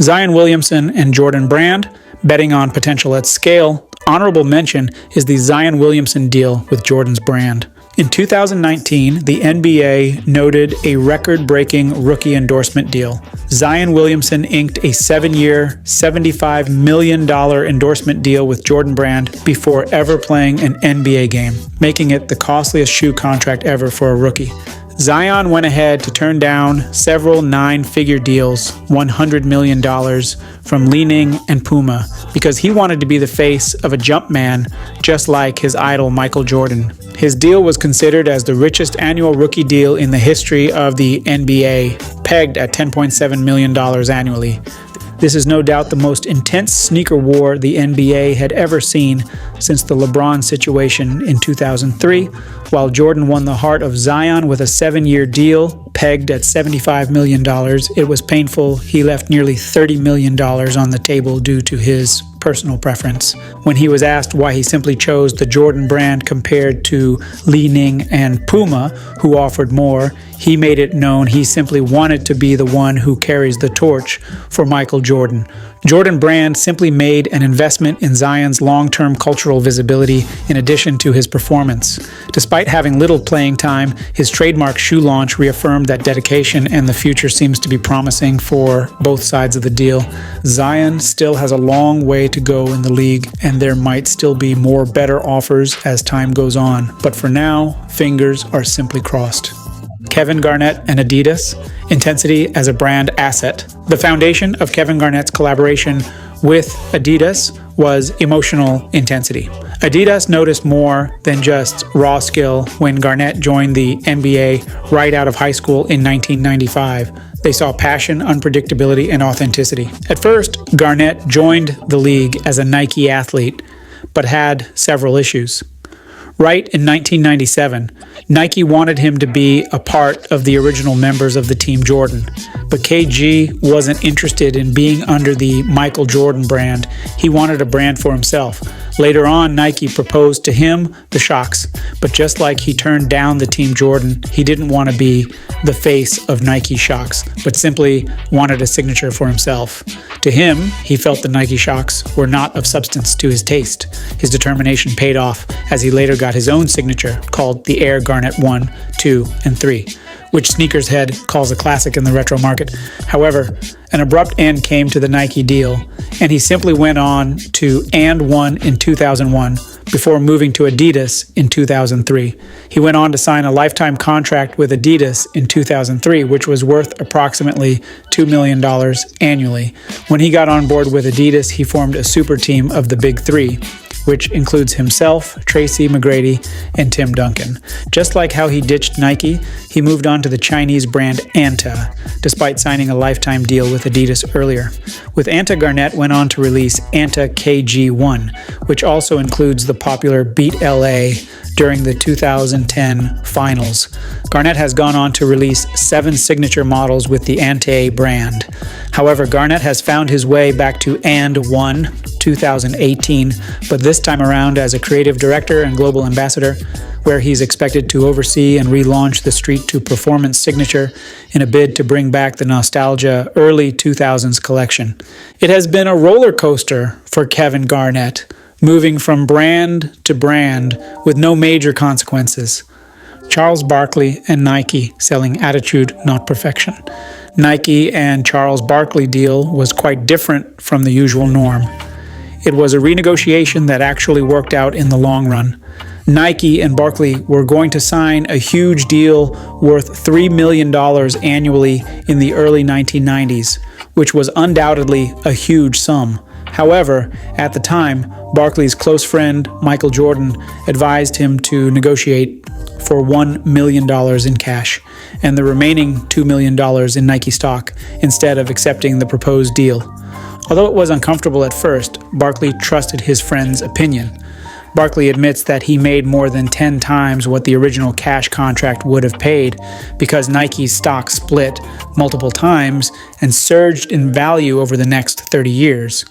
Zion Williamson and Jordan Brand, betting on potential at scale. Honorable mention is the Zion Williamson deal with Jordan's brand. In 2019, the NBA noted a record-breaking rookie endorsement deal. Zion Williamson inked a 7-year, $75 million endorsement deal with Jordan Brand before ever playing an NBA game, making it the costliest shoe contract ever for a rookie. Zion went ahead to turn down several 9-figure deals, $100 million, from Li-Ning and Puma because he wanted to be the face of a jump man just like his idol Michael Jordan. His deal was considered as the richest annual rookie deal in the history of the NBA, pegged at $10.7 million annually. This is no doubt the most intense sneaker war the NBA had ever seen since the LeBron situation in 2003, while Jordan won the heart of Zion with a 7-year deal pegged at $75 million. It was painful. He left nearly $30 million on the table due to his personal preference. When he was asked why he simply chose the Jordan brand compared to Li-Ning and Puma, who offered more, he made it known he simply wanted to be the one who carries the torch for Michael Jordan. Jordan Brand simply made an investment in Zion's long-term cultural visibility in addition to his performance. Despite having little playing time, his trademark shoe launch reaffirmed that dedication, and the future seems to be promising for both sides of the deal. Zion still has a long way to go in the league, and there might still be more better offers as time goes on. But for now, fingers are simply crossed. Kevin Garnett and Adidas, intensity as a brand asset. The foundation of Kevin Garnett's collaboration with Adidas was emotional intensity. Adidas noticed more than just raw skill when Garnett joined the NBA right out of high school in 1995. They saw passion, unpredictability, and authenticity. At first, Garnett joined the league as a Nike athlete, but had several issues. Right in 1997, Nike wanted him to be a part of the original members of the Team Jordan, but KG wasn't interested in being under the Michael Jordan brand. He wanted a brand for himself. Later on, Nike proposed to him the Shocks, but just like he turned down the Team Jordan, he didn't want to be the face of Nike Shocks, but simply wanted a signature for himself. To him, he felt the Nike Shocks were not of substance to his taste. His determination paid off as he later got his own signature called the Air Garnett 1, 2, and 3, which Sneakers Head calls a classic in the retro market. However, an abrupt end came to the Nike deal, and he simply went on to And One in 2001 before moving to Adidas in 2003. He went on to sign a lifetime contract with Adidas in 2003, which was worth approximately $2 million annually. When he got on board with Adidas, he formed a super team of the Big Three, which includes himself, Tracy McGrady, and Tim Duncan. Just like how he ditched Nike, he moved on to the Chinese brand ANTA, despite signing a lifetime deal with Adidas earlier. With ANTA, Garnett went on to release ANTA KG1, which also includes the popular Beat LA during the 2010 finals. Garnett has gone on to release 7 signature models with the ANTA brand. However, Garnett has found his way back to And One 2018, but this time around as a creative director and global ambassador, where he's expected to oversee and relaunch the Street to Performance signature in a bid to bring back the nostalgia early 2000s collection. It has been a roller coaster for Kevin Garnett, moving from brand to brand with no major consequences. Charles Barkley and Nike selling attitude, not perfection. Nike and Charles Barkley deal was quite different from the usual norm. It was a renegotiation that actually worked out in the long run. Nike and Barkley were going to sign a huge deal worth $3 million annually in the early 1990s, which was undoubtedly a huge sum. However, at the time, Barkley's close friend Michael Jordan advised him to negotiate for $1 million in cash and the remaining $2 million in Nike stock instead of accepting the proposed deal. Although it was uncomfortable at first, Barkley trusted his friend's opinion. Barkley admits that he made more than 10 times what the original cash contract would have paid because Nike's stock split multiple times and surged in value over the next 30 years.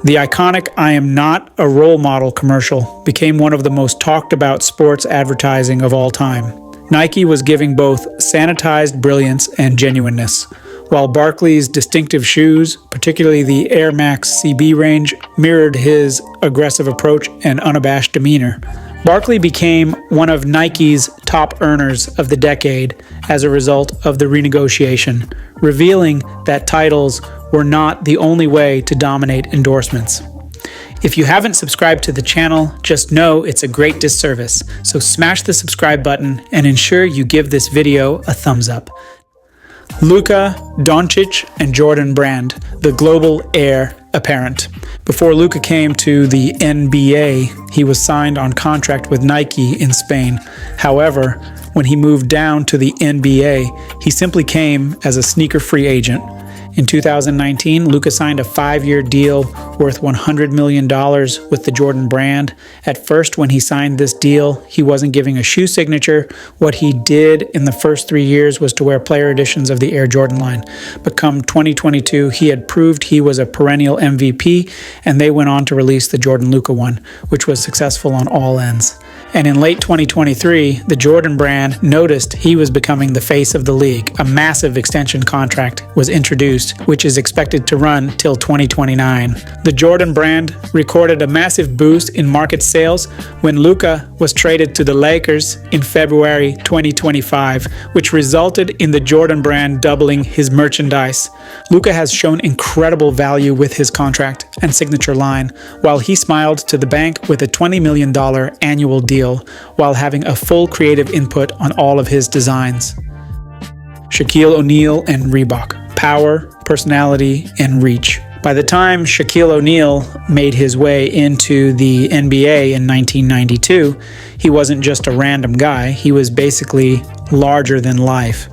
The iconic "I am not a role model" commercial became one of the most talked about sports advertising of all time. Nike was giving both sanitized brilliance and genuineness. while Barkley's distinctive shoes, particularly the Air Max CB range, mirrored his aggressive approach and unabashed demeanor. Barkley became one of Nike's top earners of the decade as a result of the renegotiation, revealing that titles were not the only way to dominate endorsements. If you haven't subscribed to the channel, just know it's a great disservice, so smash the subscribe button and ensure you give this video a thumbs up. Luka, Dončić, and Jordan Brand, the global heir apparent. Before Luka came to the NBA, he was signed on contract with Nike in Spain. However, when he moved down to the NBA, he simply came as a sneaker free agent. In 2019, Luka signed a 5-year deal worth $100 million with the Jordan Brand. At first, when he signed this deal, he wasn't giving a shoe signature. What he did in the first 3 years was to wear player editions of the Air Jordan line. But come 2022, he had proved he was a perennial MVP, and they went on to release the Jordan Luka one, which was successful on all ends. And in late 2023, the Jordan Brand noticed he was becoming the face of the league. A massive extension contract was introduced, which is expected to run till 2029. The Jordan Brand recorded a massive boost in market sales when Luka was traded to the Lakers in February 2025, which resulted in the Jordan Brand doubling his merchandise. Luka has shown incredible value with his contract and signature line, while he smiled to the bank with a $20 million annual deal, while having a full creative input on all of his designs. Shaquille O'Neal and Reebok. Power, personality, and reach. By the time Shaquille O'Neal made his way into the NBA in 1992, he wasn't just a random guy, he was basically larger than life.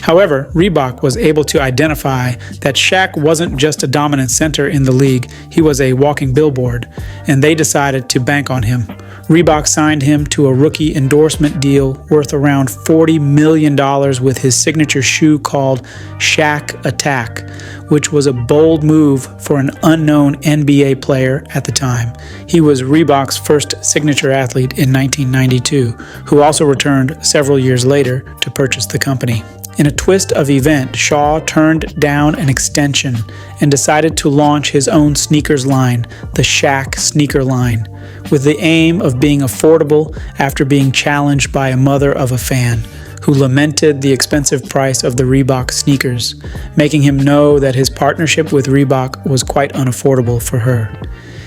However, Reebok was able to identify that Shaq wasn't just a dominant center in the league, he was a walking billboard, and they decided to bank on him. Reebok signed him to a rookie endorsement deal worth around $40 million with his signature shoe called Shaq Attack, which was a bold move for an unknown NBA player at the time. He was Reebok's first signature athlete in 1992, who also returned several years later to purchase the company. In a twist of event, Shaw turned down an extension and decided to launch his own sneakers line, the Shaq sneaker line, with the aim of being affordable after being challenged by a mother of a fan who lamented the expensive price of the Reebok sneakers, making him know that his partnership with Reebok was quite unaffordable for her.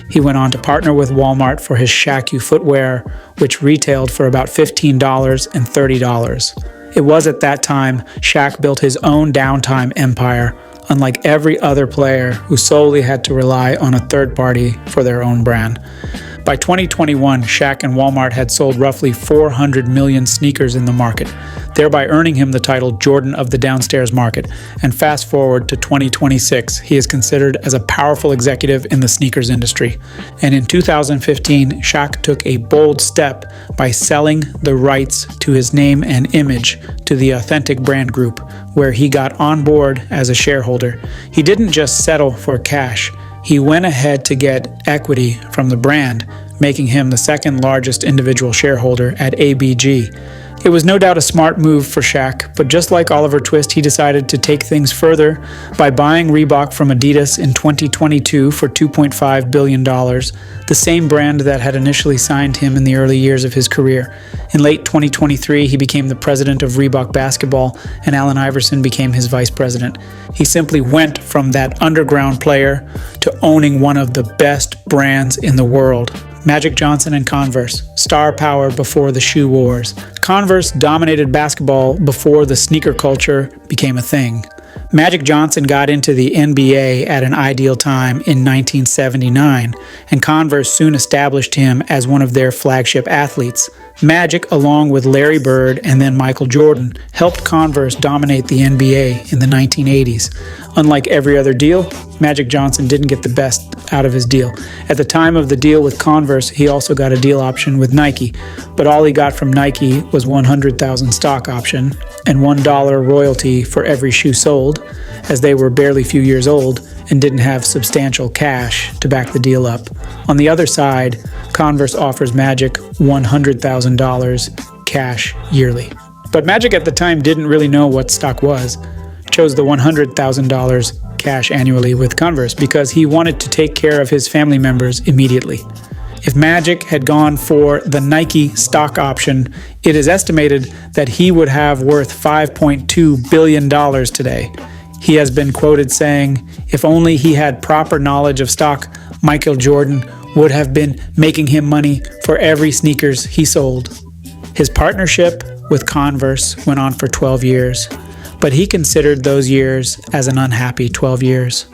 He went on to partner with Walmart for his Shaq U footwear, which retailed for about $15 and $30. It was at that time Shaq built his own downtime empire, unlike every other player who solely had to rely on a third party for their own brand. By 2021, Shaq and Walmart had sold roughly 400 million sneakers in the market, thereby earning him the title Jordan of the Downstairs Market. And fast forward to 2026, he is considered as a powerful executive in the sneakers industry. And in 2015, Shaq took a bold step by selling the rights to his name and image to the Authentic Brand Group, where he got on board as a shareholder. He didn't just settle for cash. He went ahead to get equity from the brand, making him the second largest individual shareholder at ABG. It was no doubt a smart move for Shaq, but just like Oliver Twist, he decided to take things further by buying Reebok from Adidas in 2022 for $2.5 billion, the same brand that had initially signed him in the early years of his career. In late 2023, he became the president of Reebok basketball, and Allen Iverson became his vice president. He simply went from that underground player to owning one of the best brands in the world. Magic Johnson and Converse, star power before the shoe wars. Converse dominated basketball before the sneaker culture became a thing. Magic Johnson got into the NBA at an ideal time in 1979, and Converse soon established him as one of their flagship athletes. Magic, along with Larry Bird and then Michael Jordan, helped Converse dominate the NBA in the 1980s. Unlike every other deal, Magic Johnson didn't get the best out of his deal. At the time of the deal with Converse, he also got a deal option with Nike, but all he got from Nike was 100,000 stock option and $1 royalty for every shoe sold, as they were barely a few years old and didn't have substantial cash to back the deal up. On the other side, Converse offers Magic $100,000 cash yearly. But Magic at the time didn't really know what stock was. chose the $100,000 cash annually with Converse because he wanted to take care of his family members immediately. If Magic had gone for the Nike stock option, it is estimated that he would have worth $5.2 billion today. He has been quoted saying, if only he had proper knowledge of stock, Michael Jordan would have been making him money for every sneakers he sold. His partnership with Converse went on for 12 years, but he considered those years as an unhappy 12 years.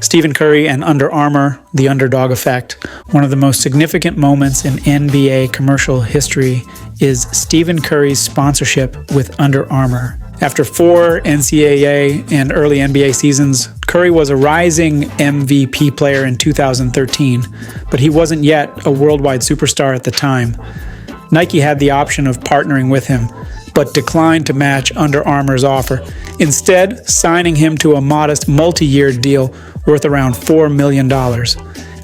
Stephen Curry and Under Armour, the underdog effect. One of the most significant moments in NBA commercial history is Stephen Curry's sponsorship with Under Armour. After 4 NCAA and early NBA seasons, Curry was a rising MVP player in 2013, but he wasn't yet a worldwide superstar at the time. Nike had the option of partnering with him, but declined to match Under Armour's offer, instead signing him to a modest multi-year deal worth around $4 million.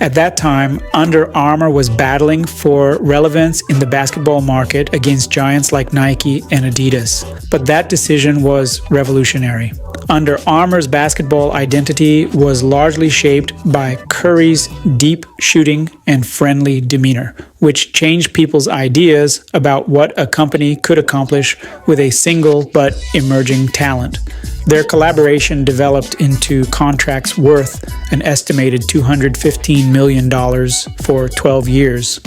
At that time, Under Armour was battling for relevance in the basketball market against giants like Nike and Adidas, but that decision was revolutionary. Under Armour's basketball identity was largely shaped by Curry's deep shooting and friendly demeanor, which changed people's ideas about what a company could accomplish with a single but emerging talent. Their collaboration developed into contracts worth an estimated $215 million for 12 years,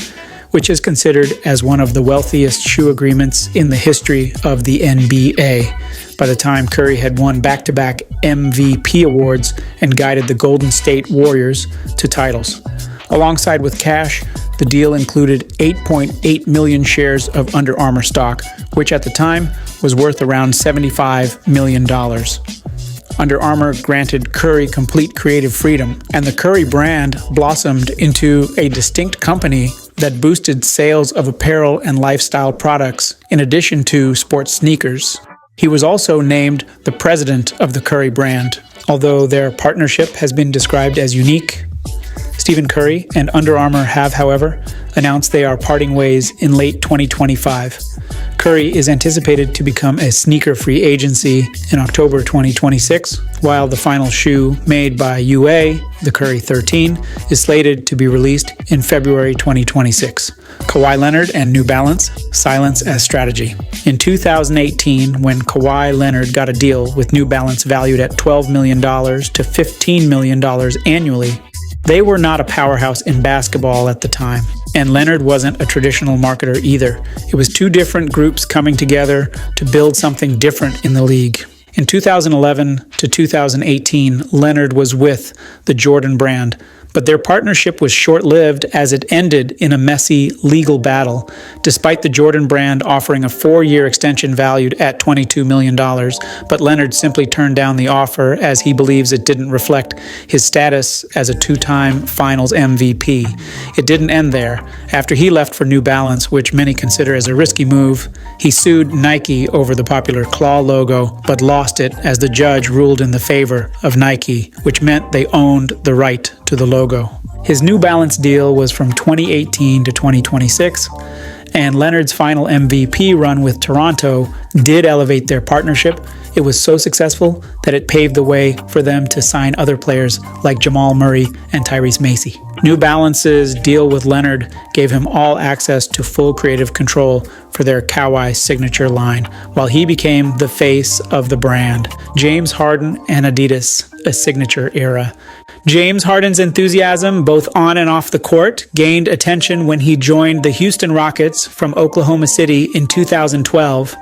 which is considered as one of the wealthiest shoe agreements in the history of the NBA. By the time Curry had won back-to-back MVP awards and guided the Golden State Warriors to titles. Alongside with cash, the deal included 8.8 million shares of Under Armour stock, which at the time was worth around $75 million. Under Armour granted Curry complete creative freedom, and the Curry brand blossomed into a distinct company that boosted sales of apparel and lifestyle products in addition to sports sneakers. He was also named the president of the Curry brand. Although their partnership has been described as unique, Stephen Curry and Under Armour have, however, announced they are parting ways in late 2025. Curry is anticipated to become a sneaker-free agency in October 2026, while the final shoe made by UA, the Curry 13, is slated to be released in February 2026. Kawhi Leonard and New Balance, silence as strategy. In 2018, when Kawhi Leonard got a deal with New Balance valued at $12 million to $15 million annually, they were not a powerhouse in basketball at the time, and Leonard wasn't a traditional marketer either. It was two different groups coming together to build something different in the league. In 2011 to 2018, Leonard was with the Jordan brand, but their partnership was short-lived as it ended in a messy legal battle, despite the Jordan brand offering a 4-year extension valued at $22 million, but Leonard simply turned down the offer as he believes it didn't reflect his status as a 2-time Finals MVP. It didn't end there. After he left for New Balance, which many consider as a risky move, he sued Nike over the popular claw logo, but lost it as the judge ruled in the favor of Nike, which meant they owned the right to the logo. His New Balance deal was from 2018 to 2026, and Leonard's final MVP run with Toronto did elevate their partnership. It was so successful that it paved the way for them to sign other players like Jamal Murray and Tyrese Maxey. New Balance's deal with Leonard gave him all access to full creative control for their Kawhi signature line, while he became the face of the brand. James Harden and Adidas, a signature era. James Harden's enthusiasm, both on and off the court, gained attention when he joined the Houston Rockets from Oklahoma City in 2012.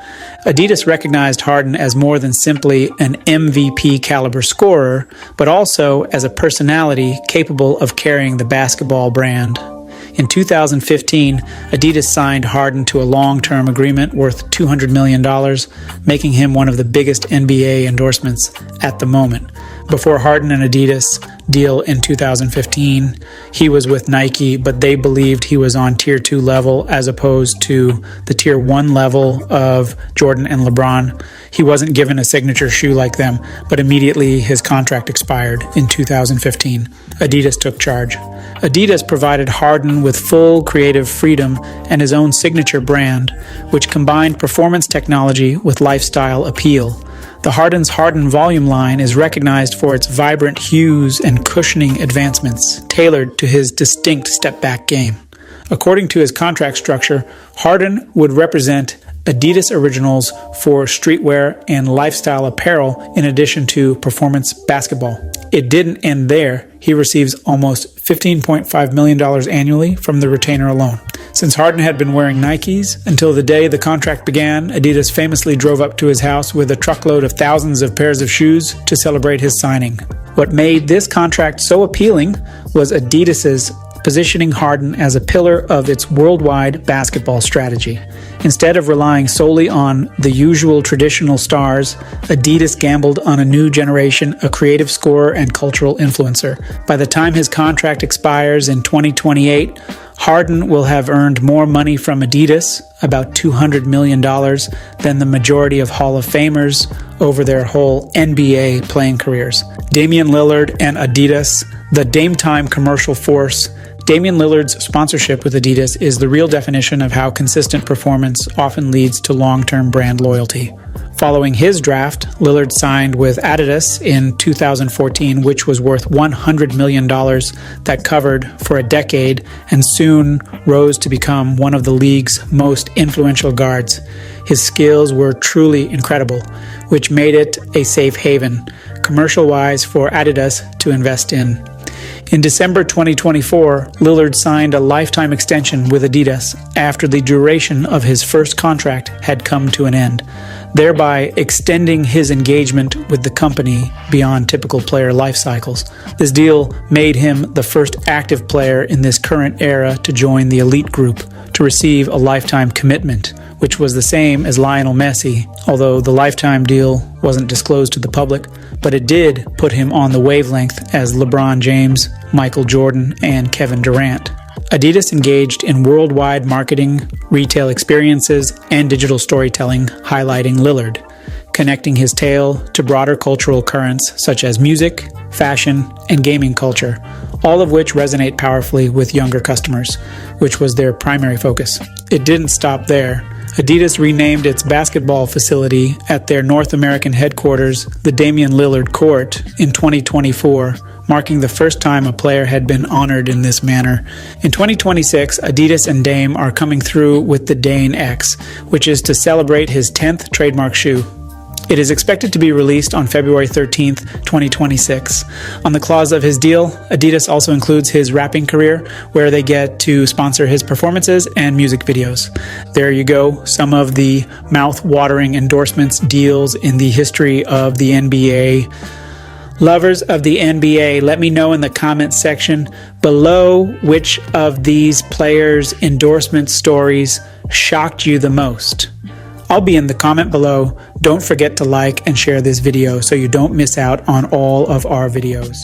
Adidas recognized Harden as more than simply an MVP caliber scorer, but also as a personality capable of carrying the basketball brand. In 2015, Adidas signed Harden to a long-term agreement worth $200 million, making him one of the biggest NBA endorsements at the moment. Before Harden and Adidas deal in 2015, he was with Nike, but they believed he was on Tier 2 level as opposed to the Tier 1 level of Jordan and LeBron. He wasn't given a signature shoe like them, but immediately his contract expired in 2015. Adidas took charge. Adidas provided Harden with full creative freedom and his own signature brand, which combined performance technology with lifestyle appeal. The Harden's Harden volume line is recognized for its vibrant hues and cushioning advancements, tailored to his distinct step-back game. According to his contract structure, Harden would represent Adidas Originals for streetwear and lifestyle apparel in addition to performance basketball. It didn't end there. He receives almost $15.5 million annually from the retainer alone. Since Harden had been wearing Nikes until the day the contract began, Adidas famously drove up to his house with a truckload of thousands of pairs of shoes to celebrate his signing. What made this contract so appealing was Adidas's positioning Harden as a pillar of its worldwide basketball strategy. Instead of relying solely on the usual traditional stars, Adidas gambled on a new generation, a creative scorer and cultural influencer. By the time his contract expires in 2028, Harden will have earned more money from Adidas, about $200 million, than the majority of Hall of Famers over their whole NBA playing careers. Damian Lillard and Adidas, the Dame Time commercial force. Damian Lillard's sponsorship with Adidas is the real definition of how consistent performance often leads to long-term brand loyalty. Following his draft, Lillard signed with Adidas in 2014, which was worth $100 million that covered for a decade and soon rose to become one of the league's most influential guards. His skills were truly incredible, which made it a safe haven, commercial-wise, for Adidas to invest in. In December 2024, Lillard signed a lifetime extension with Adidas after the duration of his first contract had come to an end, thereby extending his engagement with the company beyond typical player life cycles. This deal made him the first active player in this current era to join the elite group to receive a lifetime commitment, which was the same as Lionel Messi, although the lifetime deal wasn't disclosed to the public, but it did put him on the wavelength as LeBron James, Michael Jordan, and Kevin Durant. Adidas engaged in worldwide marketing, retail experiences, and digital storytelling, highlighting Lillard, connecting his tale to broader cultural currents such as music, fashion, and gaming culture, all of which resonate powerfully with younger customers, which was their primary focus. It didn't stop there. Adidas renamed its basketball facility at their North American headquarters the Damian Lillard Court in 2024, marking the first time a player had been honored in this manner. In 2026, Adidas and Dame are coming through with the Dane X, which is to celebrate his 10th trademark shoe. It is expected to be released on February 13th, 2026. On the clause of his deal, Adidas also includes his rapping career, where they get to sponsor his performances and music videos. There you go, some of the mouth-watering endorsements deals in the history of the NBA. Lovers of the NBA, let me know in the comments section below which of these players' endorsement stories shocked you the most. I'll be in the comment below. Don't forget to like and share this video so you don't miss out on all of our videos.